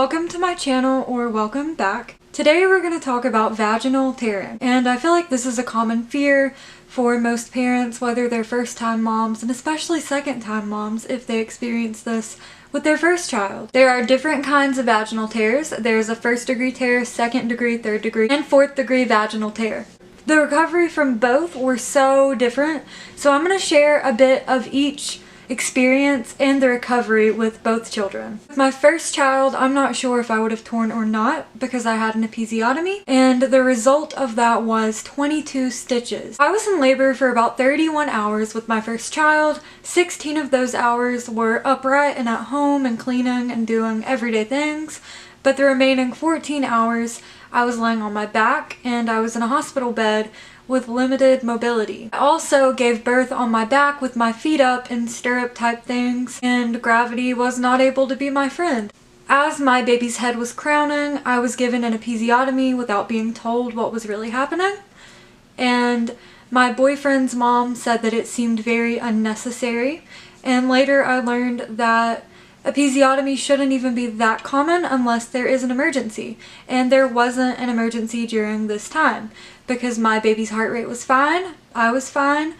Welcome to my channel, or welcome back. Today we're going to talk about vaginal tearing, and I feel like this is a common fear for most parents, whether they're first-time moms and especially second-time moms if they experience this with their first child. There are different kinds of vaginal tears. There's a first-degree tear, second-degree, third-degree, and fourth-degree vaginal tear. The recovery from both were so different, so I'm going to share a bit of each experience and the recovery with both children. With my first child, I'm not sure if I would have torn or not because I had an episiotomy, and the result of that was 22 stitches. I was in labor for about 31 hours with my first child. 16 of those hours were upright and at home and cleaning and doing everyday things, but the remaining 14 hours I was laying on my back and I was in a hospital bed with limited mobility. I also gave birth on my back with my feet up in stirrup type things, and gravity was not able to be my friend. As my baby's head was crowning, I was given an episiotomy without being told what was really happening, and my boyfriend's mom said that it seemed very unnecessary, and later I learned that episiotomy shouldn't even be that common unless there is an emergency, and there wasn't an emergency during this time because my baby's heart rate was fine, I was fine,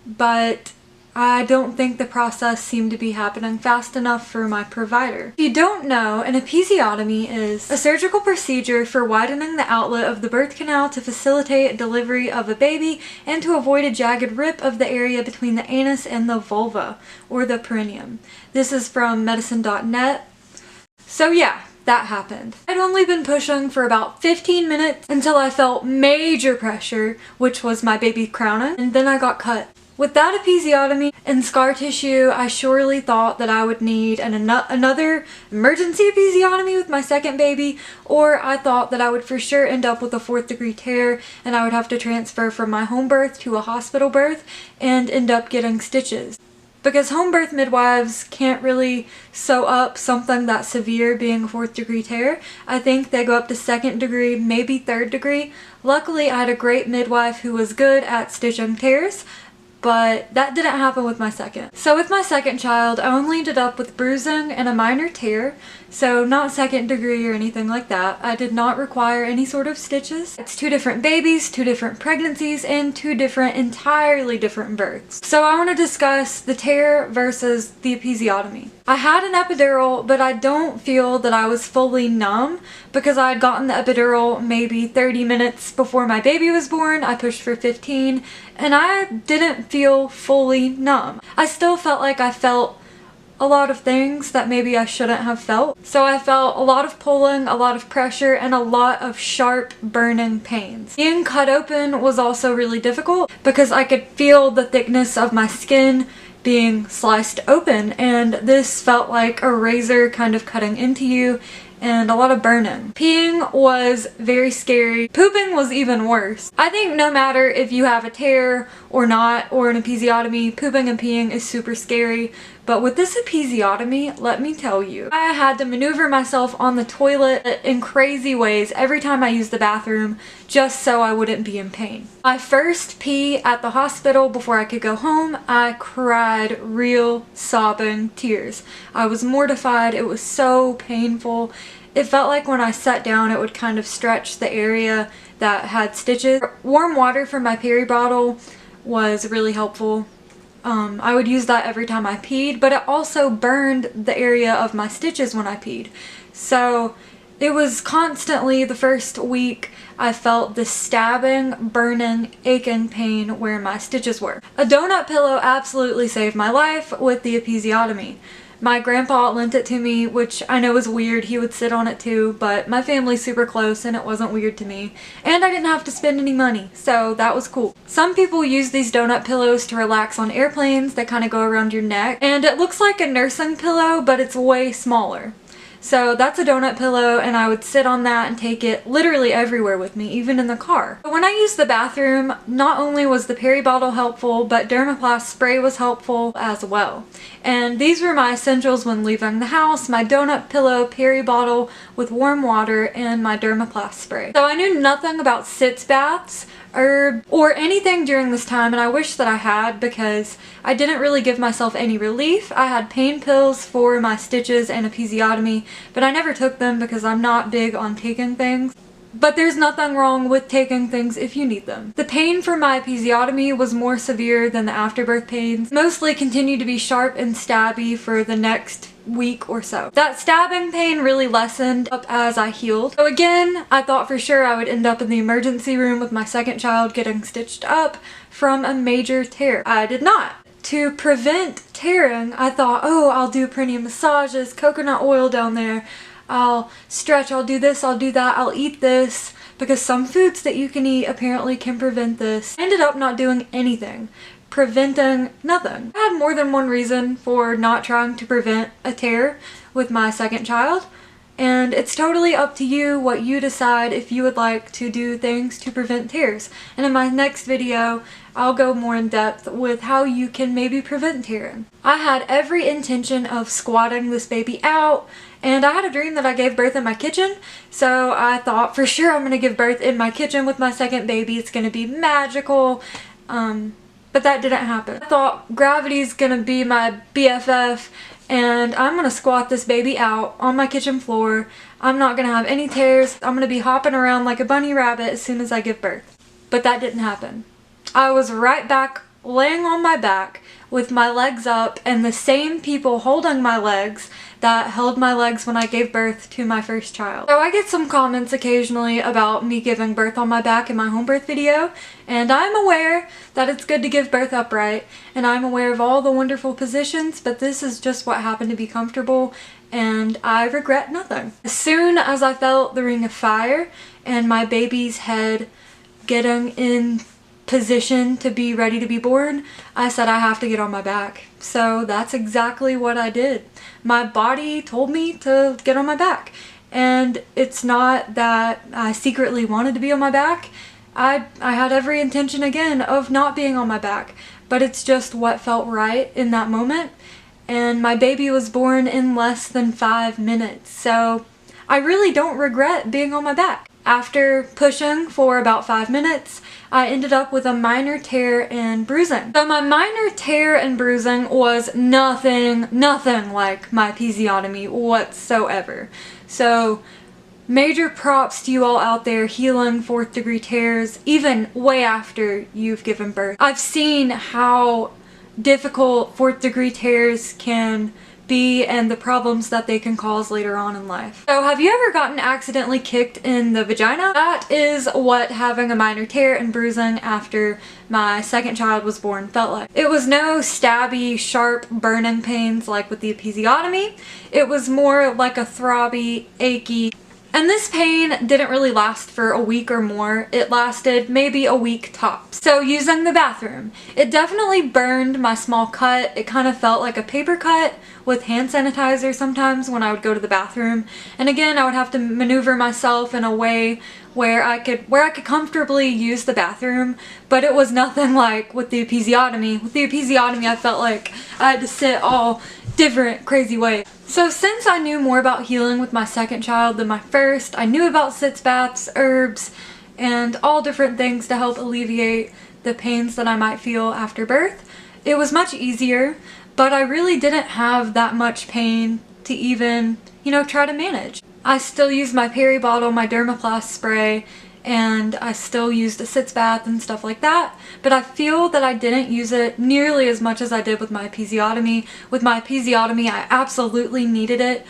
but I don't think the process seemed to be happening fast enough for my provider. If you don't know, an episiotomy is a surgical procedure for widening the outlet of the birth canal to facilitate delivery of a baby and to avoid a jagged rip of the area between the anus and the vulva, or the perineum. This is from medicine.net. So yeah, that happened. I'd only been pushing for about 15 minutes until I felt major pressure, which was my baby crowning, and then I got cut. With that episiotomy and scar tissue, I surely thought that I would need another emergency episiotomy with my second baby, or I thought that I would for sure end up with a 4th-degree tear and I would have to transfer from my home birth to a hospital birth and end up getting stitches. Because home birth midwives can't really sew up something that severe being a 4th-degree tear. I think they go up to 2nd degree, maybe 3rd degree. Luckily, I had a great midwife who was good at stitching tears, but that didn't happen with my second. So with my second child, I only ended up with bruising and a minor tear, so not 2nd degree or anything like that. I did not require any sort of stitches. It's 2 different babies, 2 different pregnancies, and 2 entirely different births. So I want to discuss the tear versus the episiotomy. I had an epidural, but I don't feel that I was fully numb because I had gotten the epidural maybe 30 minutes before my baby was born. I pushed for 15, and I didn't feel fully numb. I still felt like I felt a lot of things that maybe I shouldn't have felt. So I felt a lot of pulling, a lot of pressure, and a lot of sharp burning pains. Being cut open was also really difficult because I could feel the thickness of my skin being sliced open, and this felt like a razor kind of cutting into you, and a lot of burning. Peeing was very scary. Pooping was even worse. I think no matter if you have a tear or not, or an episiotomy, pooping and peeing is super scary. But with this episiotomy, let me tell you, I had to maneuver myself on the toilet in crazy ways every time I used the bathroom just so I wouldn't be in pain. My first pee at the hospital before I could go home, I cried real sobbing tears. I was mortified. It was so painful. It felt like when I sat down it would kind of stretch the area that had stitches. Warm water from my peri bottle was really helpful. I would use that every time I peed, but it also burned the area of my stitches when I peed. So it was constantly, the first week, I felt this stabbing, burning, aching pain where my stitches were. A donut pillow absolutely saved my life with the episiotomy. My grandpa lent it to me, which I know is weird. He would sit on it too, but my family's super close and it wasn't weird to me. And I didn't have to spend any money, so that was cool. Some people use these donut pillows to relax on airplanes. They kind of go around your neck, and it looks like a nursing pillow, but it's way smaller. So that's a donut pillow, and I would sit on that and take it literally everywhere with me, even in the car. But when I used the bathroom, not only was the peri bottle helpful, but Dermaplast spray was helpful as well. And these were my essentials when leaving the house: my donut pillow, peri bottle with warm water, and my Dermaplast spray. So I knew nothing about sitz baths herb, or anything during this time, and I wish that I had because I didn't really give myself any relief. I had pain pills for my stitches and episiotomy, but I never took them because I'm not big on taking things. But there's nothing wrong with taking things if you need them. The pain for my episiotomy was more severe than the afterbirth pains. Mostly continued to be sharp and stabby for the next week or so. That stabbing pain really lessened up as I healed. So again, I thought for sure I would end up in the emergency room with my second child getting stitched up from a major tear. I did not. To prevent tearing, I thought, oh, I'll do perineal massages, coconut oil down there, I'll stretch, I'll do this, I'll do that, I'll eat this, because some foods that you can eat apparently can prevent this. I ended up not doing anything, preventing nothing. I had more than one reason for not trying to prevent a tear with my second child, and it's totally up to you what you decide if you would like to do things to prevent tears. And in my next video, I'll go more in depth with how you can maybe prevent tearing. I had every intention of squatting this baby out, and I had a dream that I gave birth in my kitchen, so I thought for sure I'm gonna give birth in my kitchen with my second baby. It's gonna be magical, but that didn't happen. I thought gravity's gonna be my BFF, and I'm gonna squat this baby out on my kitchen floor. I'm not gonna have any tears. I'm gonna be hopping around like a bunny rabbit as soon as I give birth. But that didn't happen. I was right back laying on my back with my legs up, and the same people holding my legs that held my legs when I gave birth to my first child. So I get some comments occasionally about me giving birth on my back in my home birth video, and I'm aware that it's good to give birth upright, and I'm aware of all the wonderful positions, but this is just what happened to be comfortable, and I regret nothing. As soon as I felt the ring of fire and my baby's head getting in position to be ready to be born, I said I have to get on my back. So that's exactly what I did. My body told me to get on my back. And it's not that I secretly wanted to be on my back. I had every intention again of not being on my back, but it's just what felt right in that moment. And my baby was born in less than 5 minutes. So I really don't regret being on my back. After pushing for about 5 minutes, I ended up with a minor tear and bruising. So my minor tear and bruising was nothing like my episiotomy whatsoever. So major props to you all out there healing 4th degree tears even way after you've given birth. I've seen how difficult 4th degree tears can be and the problems that they can cause later on in life. So have you ever gotten accidentally kicked in the vagina? That is what having a minor tear and bruising after my second child was born felt like. It was no stabby, sharp, burning pains like with the episiotomy. It was more like a throbby, achy, and this pain didn't really last for a week or more. It lasted maybe a week tops. So using the bathroom, it definitely burned my small cut. It kind of felt like a paper cut with hand sanitizer sometimes when I would go to the bathroom. And again, I would have to maneuver myself in a way where I could comfortably use the bathroom, but it was nothing like with the episiotomy. With the episiotomy, I felt like I had to sit all different crazy ways. So since I knew more about healing with my second child than my first, I knew about sitz baths, herbs, and all different things to help alleviate the pains that I might feel after birth. It was much easier, but I really didn't have that much pain to even, try to manage. I still used my peri bottle, my dermaplast spray, and I still used a sitz bath and stuff like that, but I feel that I didn't use it nearly as much as I did with my episiotomy. With my episiotomy, I absolutely needed it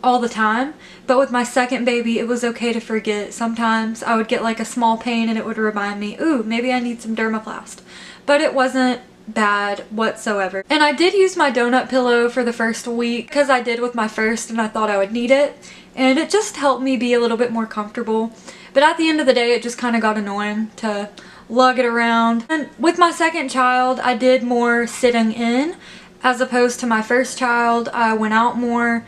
all the time, but with my second baby, it was okay to forget. Sometimes I would get like a small pain and it would remind me, ooh, maybe I need some dermaplast, but it wasn't bad whatsoever. And I did use my donut pillow for the first week because I did with my first and I thought I would need it, and it just helped me be a little bit more comfortable. But at the end of the day, it just kind of got annoying to lug it around. And with my second child, I did more sitting in as opposed to my first child. I went out more,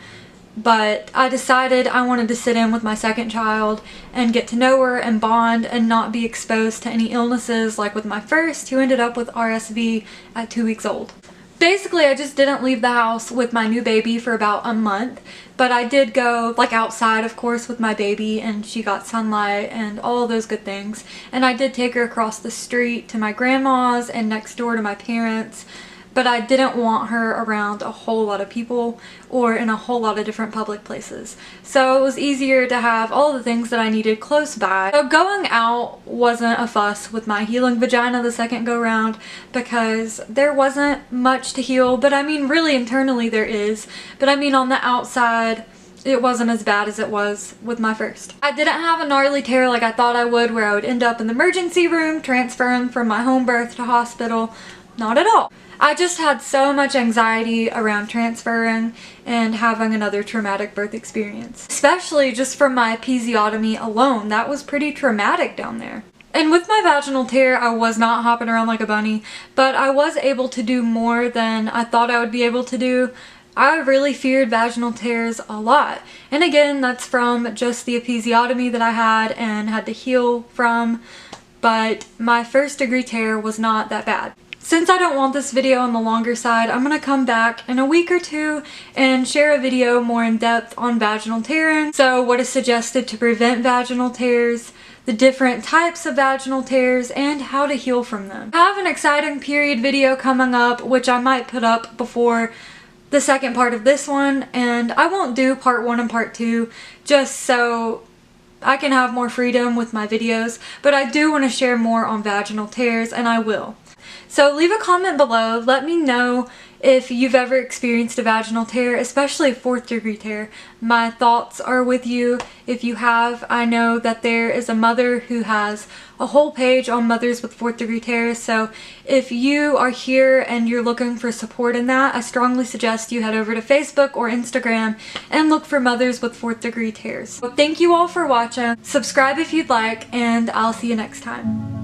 but I decided I wanted to sit in with my second child and get to know her and bond and not be exposed to any illnesses like with my first, who ended up with RSV at 2 weeks old. Basically, I just didn't leave the house with my new baby for about a month, but I did go like outside, of course, with my baby, and she got sunlight and all those good things. And I did take her across the street to my grandma's and next door to my parents, but I didn't want her around a whole lot of people or in a whole lot of different public places. So it was easier to have all the things that I needed close by. So going out wasn't a fuss with my healing vagina the second go round because there wasn't much to heal, but I mean really internally there is, but I mean on the outside it wasn't as bad as it was with my first. I didn't have a gnarly tear like I thought I would, where I would end up in the emergency room transferring from my home birth to hospital. Not at all. I just had so much anxiety around transferring and having another traumatic birth experience. Especially just from my episiotomy alone. That was pretty traumatic down there. And with my vaginal tear, I was not hopping around like a bunny, but I was able to do more than I thought I would be able to do. I really feared vaginal tears a lot. And again, that's from just the episiotomy that I had and had to heal from, but my first degree tear was not that bad. Since I don't want this video on the longer side, I'm going to come back in a week or two and share a video more in depth on vaginal tearing. So what is suggested to prevent vaginal tears, the different types of vaginal tears, and how to heal from them. I have an exciting period video coming up, which I might put up before the second part of this one, and I won't do part 1 and part 2 just so I can have more freedom with my videos, but I do want to share more on vaginal tears, and I will. So leave a comment below, let me know if you've ever experienced a vaginal tear, especially a 4th degree tear. My thoughts are with you if you have. I know that there is a mother who has a whole page on mothers with 4th degree tears, so if you are here and you're looking for support in that, I strongly suggest you head over to Facebook or Instagram and look for mothers with 4th degree tears. So thank you all for watching, subscribe if you'd like, and I'll see you next time.